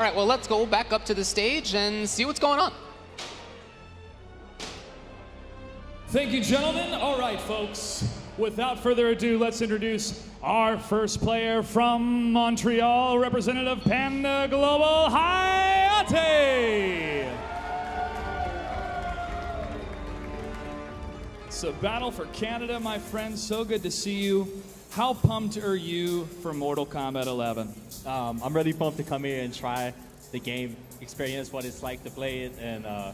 All right, well, let's go back up to the stage and see what's going on. Thank you, gentlemen. All right, folks. Without further ado, let's introduce our first player from Montreal, Representative Panda Global, Hayatei. It's a battle for Canada, my friends. So good to see you. How pumped are you for Mortal Kombat 11? I'm really pumped to come here and try the game, experience what it's like to play it, and I'm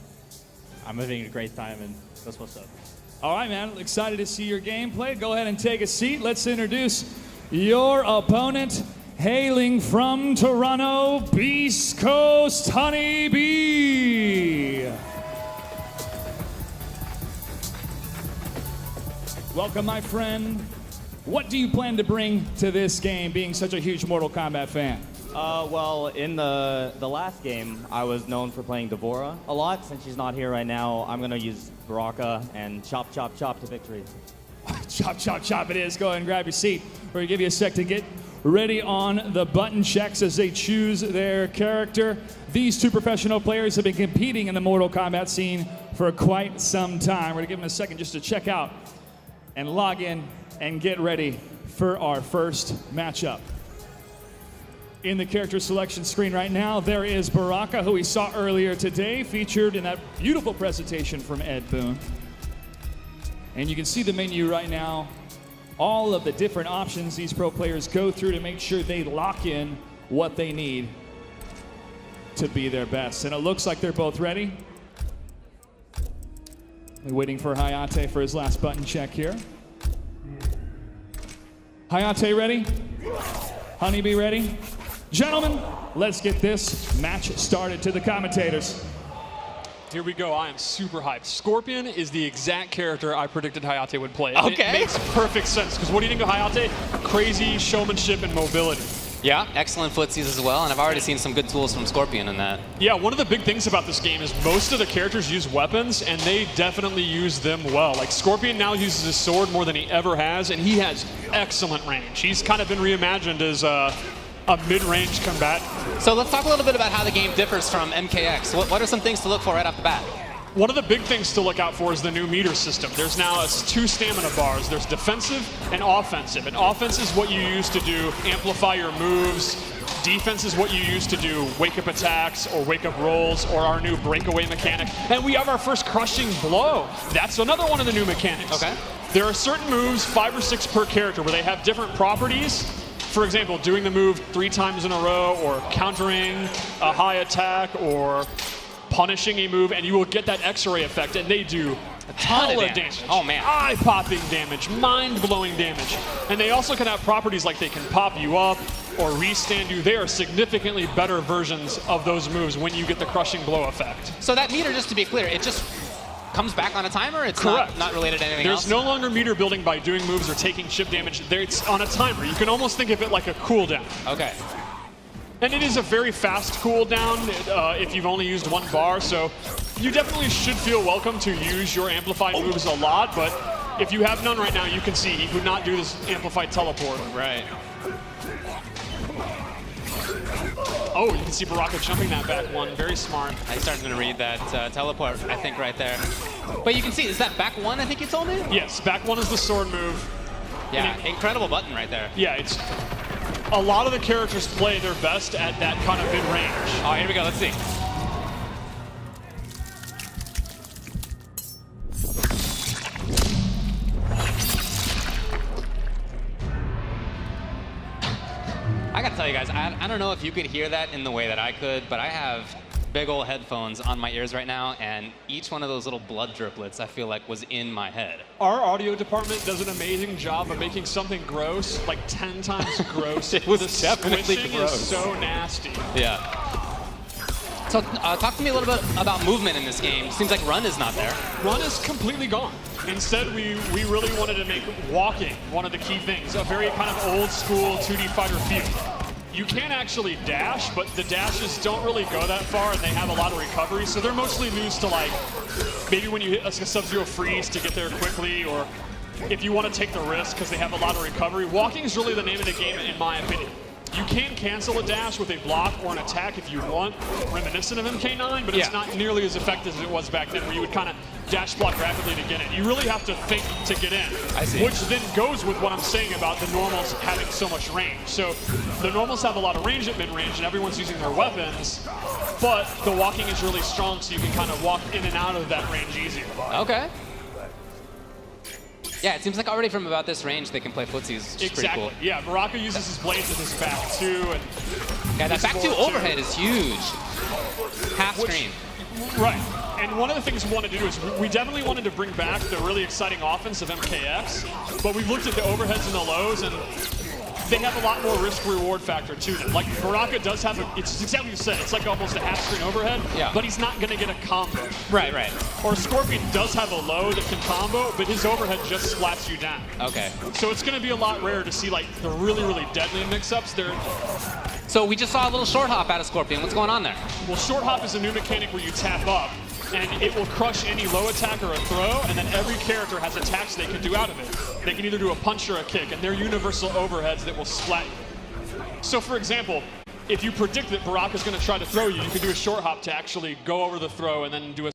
having a great time, and that's what's up. All right, man. Excited to see your gameplay. Go ahead and take a seat. Let's introduce your opponent, hailing from Toronto, bcHoneybee. Welcome, my friend. What do you plan to bring to this game, being such a huge Mortal Kombat fan? Well, in the last game, I was known for playing Devora a lot. Since she's not here right now, I'm going to use Baraka and chop, chop, chop to victory. Chop, chop, chop it is. Go ahead and grab your seat. We're going to give you a sec to get ready on the button checks as they choose their character. These two professional players have been competing in the Mortal Kombat scene for quite some time. We're going to give them a second just to check out and log in and get ready for our first matchup. In the character selection screen right now, there is Baraka, who we saw earlier today, featured in that beautiful presentation from Ed Boon. And you can see the menu right now, all of the different options these pro players go through to make sure they lock in what they need to be their best. And it looks like they're both ready. We're waiting for Hayatei for his last button check here. Hayatei ready? Honeybee ready? Gentlemen, let's get this match started. To the commentators. Here we go. I am super hyped. Scorpion is the exact character I predicted Hayatei would play. Okay. It makes perfect sense, because what do you think of Hayatei? Crazy showmanship and mobility. Yeah, excellent footsies as well, and I've already seen some good tools from Scorpion in that. Yeah, one of the big things about this game is most of the characters use weapons, and they definitely use them well. Like, Scorpion now uses his sword more than he ever has, and he has excellent range. He's kind of been reimagined as a mid-range combatant. So let's talk a little bit about how the game differs from MKX. What are some things to look for right off the bat? One of the big things to look out for is the new meter system. There's now two stamina bars. There's defensive and offensive. And offense is what you use to do amplify your moves. Defense is what you use to do wake-up attacks or wake-up rolls or our new breakaway mechanic. And we have our first crushing blow. That's another one of the new mechanics. Okay. There are certain moves, 5 or 6 per character, where they have different properties. For example, doing the move 3 times in a row, or countering a high attack, or punishing a move, and you will get that X-ray effect, and they do a ton of damage. Oh man. Eye-popping damage, mind-blowing damage. And they also can have properties like they can pop you up or restand you. They are significantly better versions of those moves when you get the crushing blow effect. So that meter, just to be clear, it just comes back on a timer? It's Correct. not related to anything else? There's no longer meter building by doing moves or taking chip damage. It's on a timer. You can almost think of it like a cooldown. Okay. And it is a very fast cooldown if you've only used 1 bar, so you definitely should feel welcome to use your amplified moves a lot, but if you have none right now, you can see he would not do this amplified teleport. Right. Oh, you can see Baraka jumping that back one. Very smart. I started to read that teleport, I think, right there. But you can see, is that back 1, I think you told me? Yes, back 1 is the sword move. Yeah, incredible button right there. Yeah, it's a lot of the characters play their best at that kind of mid-range. Oh, here we go, let's see. I gotta tell you guys, I don't know if you could hear that in the way that I could, but I have big old headphones on my ears right now, and each one of those little blood driplets I feel like was in my head. Our audio department does an amazing job of making something gross, like 10 times gross. It was the definitely squishing gross. is so nasty. Yeah. So talk to me a little bit about movement in this game. Seems like run is not there. Run is completely gone. Instead, we really wanted to make walking one of the key things, a very kind of old school 2D fighter feel. You can actually dash, but the dashes don't really go that far, and they have a lot of recovery, so they're mostly used to, like, maybe when you hit a Sub-Zero freeze to get there quickly, or if you want to take the risk because they have a lot of recovery. Walking is really the name of the game, in my opinion. You can cancel a dash with a block or an attack if you want, reminiscent of MK9, but it's not nearly as effective as it was back then, where you would kind of dash block rapidly to get in. You really have to think to get in, I see. Which then goes with what I'm saying about the normals having so much range. So the normals have a lot of range at mid-range, and everyone's using their weapons, but the walking is really strong, so you can kind of walk in and out of that range easier. Okay. Yeah, it seems like already from about this range they can play footsies, which is pretty cool. Yeah, Baraka uses his blades with his back too. And yeah, that back two overhead is huge. Half screen. Right. And one of the things we wanted to do is we definitely wanted to bring back the really exciting offense of MKX, but we've looked at the overheads and the lows, and they have a lot more risk-reward factor to them. Like, Baraka does have it's exactly what you said, it's like almost a half-screen overhead, but he's not going to get a combo. Right. Or Scorpion does have a low that can combo, but his overhead just splats you down. Okay. So it's going to be a lot rarer to see, like, the really, really deadly mix-ups. So we just saw a little short hop out of Scorpion. What's going on there? Well, short hop is a new mechanic where you tap up, and it will crush any low attack or a throw, and then every character has attacks they can do out of it. They can either do a punch or a kick, and they're universal overheads that will splat you. So for example, if you predict that Baraka's going to try to throw you, you can do a short hop to actually go over the throw and then do a